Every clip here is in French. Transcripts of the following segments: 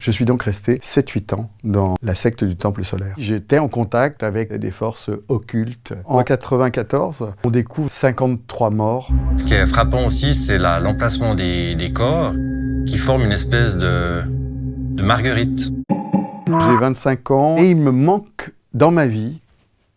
Je suis donc resté 7-8 ans dans la secte du Temple solaire. J'étais en contact avec des forces occultes. En 1994, on découvre 53 morts. Ce qui est frappant aussi, c'est l'emplacement des corps qui forment une espèce de marguerite. J'ai 25 ans et il me manque dans ma vie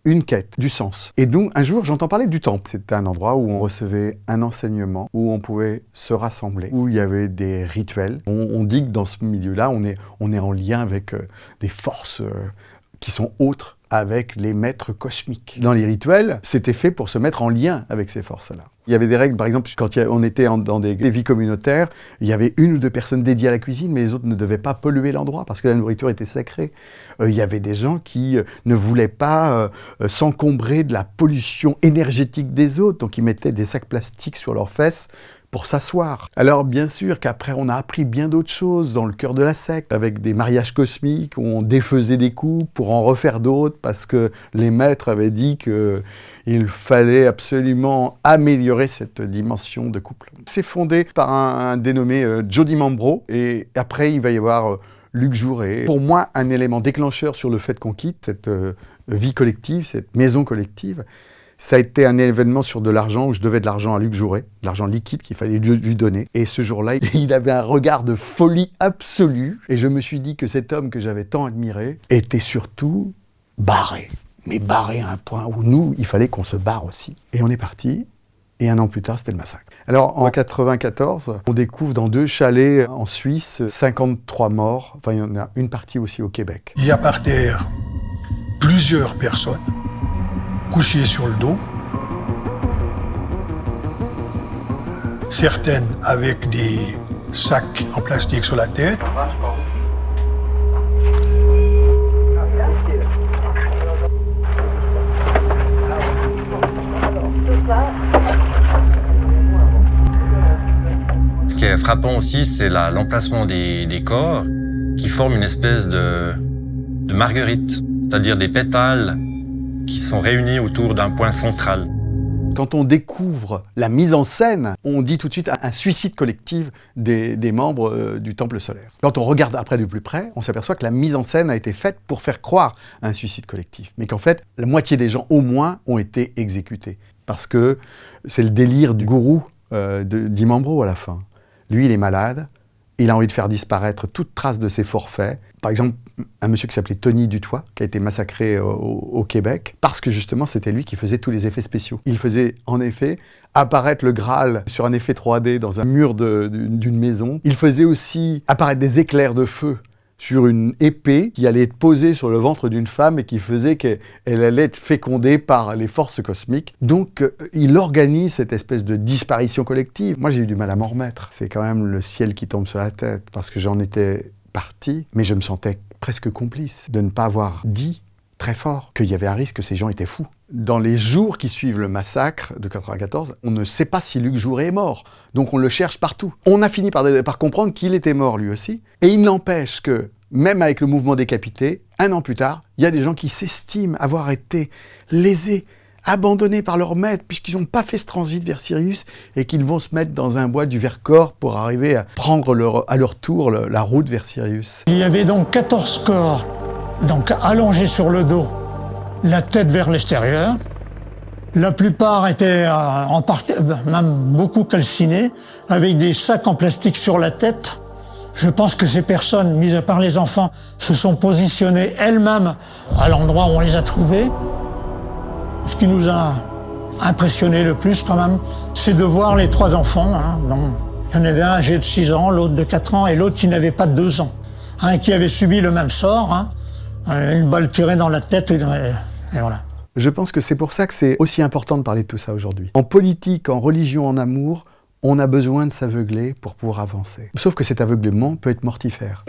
une quête, du sens. Et donc, un jour, j'entends parler du temple. C'était un endroit où on recevait un enseignement, où on pouvait se rassembler, où il y avait des rituels. On dit que dans ce milieu-là, on est en lien avec des forces qui sont autres avec les maîtres cosmiques. Dans les rituels, c'était fait pour se mettre en lien avec ces forces-là. Il y avait des règles, par exemple, quand on était dans des vies communautaires, il y avait 1 ou 2 personnes dédiées à la cuisine, mais les autres ne devaient pas polluer l'endroit parce que la nourriture était sacrée. Il y avait des gens qui ne voulaient pas s'encombrer de la pollution énergétique des autres, donc ils mettaient des sacs plastiques sur leurs fesses pour s'asseoir. Alors bien sûr qu'après on a appris bien d'autres choses dans le cœur de la secte, avec des mariages cosmiques où on défaisait des couples pour en refaire d'autres parce que les maîtres avaient dit qu'il fallait absolument améliorer cette dimension de couple. C'est fondé par un dénommé Jody Mambro et après il va y avoir Luc Jouret. Pour moi, un élément déclencheur sur le fait qu'on quitte cette vie collective, cette maison collective, ça a été un événement sur de l'argent où je devais de l'argent à Luc Jouret, de l'argent liquide qu'il fallait lui donner. Et ce jour-là, il avait un regard de folie absolue. Et je me suis dit que cet homme que j'avais tant admiré était surtout barré. Mais barré à un point où nous, il fallait qu'on se barre aussi. Et on est parti. Et 1 an plus tard, c'était le massacre. Alors, en 1994, on découvre dans 2 chalets en Suisse 53 morts. Enfin, il y en a une partie aussi au Québec. Il y a par terre plusieurs personnes couchées sur le dos, certaines avec des sacs en plastique sur la tête. Ce qui est frappant aussi, c'est l'emplacement des corps qui forment une espèce de marguerite, c'est-à-dire des pétales qui sont réunis autour d'un point central. Quand on découvre la mise en scène, on dit tout de suite un suicide collectif des membres du Temple solaire. Quand on regarde après de plus près, on s'aperçoit que la mise en scène a été faite pour faire croire à un suicide collectif. Mais qu'en fait, la moitié des gens, au moins, ont été exécutés. Parce que c'est le délire du gourou d'Imambro à la fin. Lui, il est malade, il a envie de faire disparaître toute trace de ses forfaits. Par exemple, un monsieur qui s'appelait Tony Dutoit, qui a été massacré au Québec, parce que justement, c'était lui qui faisait tous les effets spéciaux. Il faisait, en effet, apparaître le Graal sur un effet 3D dans un mur d'une maison. Il faisait aussi apparaître des éclairs de feu sur une épée qui allait être posée sur le ventre d'une femme et qui faisait qu'elle allait être fécondée par les forces cosmiques. Donc, il organise cette espèce de disparition collective. Moi, j'ai eu du mal à m'en remettre. C'est quand même le ciel qui tombe sur la tête, parce que j'en étais parti, mais je me sentais presque complice de ne pas avoir dit très fort qu'il y avait un risque que ces gens étaient fous. Dans les jours qui suivent le massacre de 1994, on ne sait pas si Luc Jouret est mort, donc on le cherche partout. On a fini par comprendre qu'il était mort lui aussi, et il n'empêche que, même avec le mouvement décapité, 1 an plus tard, il y a des gens qui s'estiment avoir été lésés, abandonnés par leur maître, puisqu'ils n'ont pas fait ce transit vers Sirius, et qu'ils vont se mettre dans un bois du Vercors pour arriver à prendre à leur tour la route vers Sirius. Il y avait donc 14 corps, donc allongés sur le dos, la tête vers l'extérieur. La plupart étaient en partie, même beaucoup calcinés, avec des sacs en plastique sur la tête. Je pense que ces personnes, mises à part les enfants, se sont positionnées elles-mêmes à l'endroit où on les a trouvées. Ce qui nous a impressionné le plus quand même, c'est de voir les 3 enfants. Il y en avait un âgé de 6 ans, l'autre de 4 ans et l'autre qui n'avait pas de 2 ans. Qui avait subi le même sort, une balle tirée dans la tête et voilà. Je pense que c'est pour ça que c'est aussi important de parler de tout ça aujourd'hui. En politique, en religion, en amour, on a besoin de s'aveugler pour pouvoir avancer. Sauf que cet aveuglement peut être mortifère.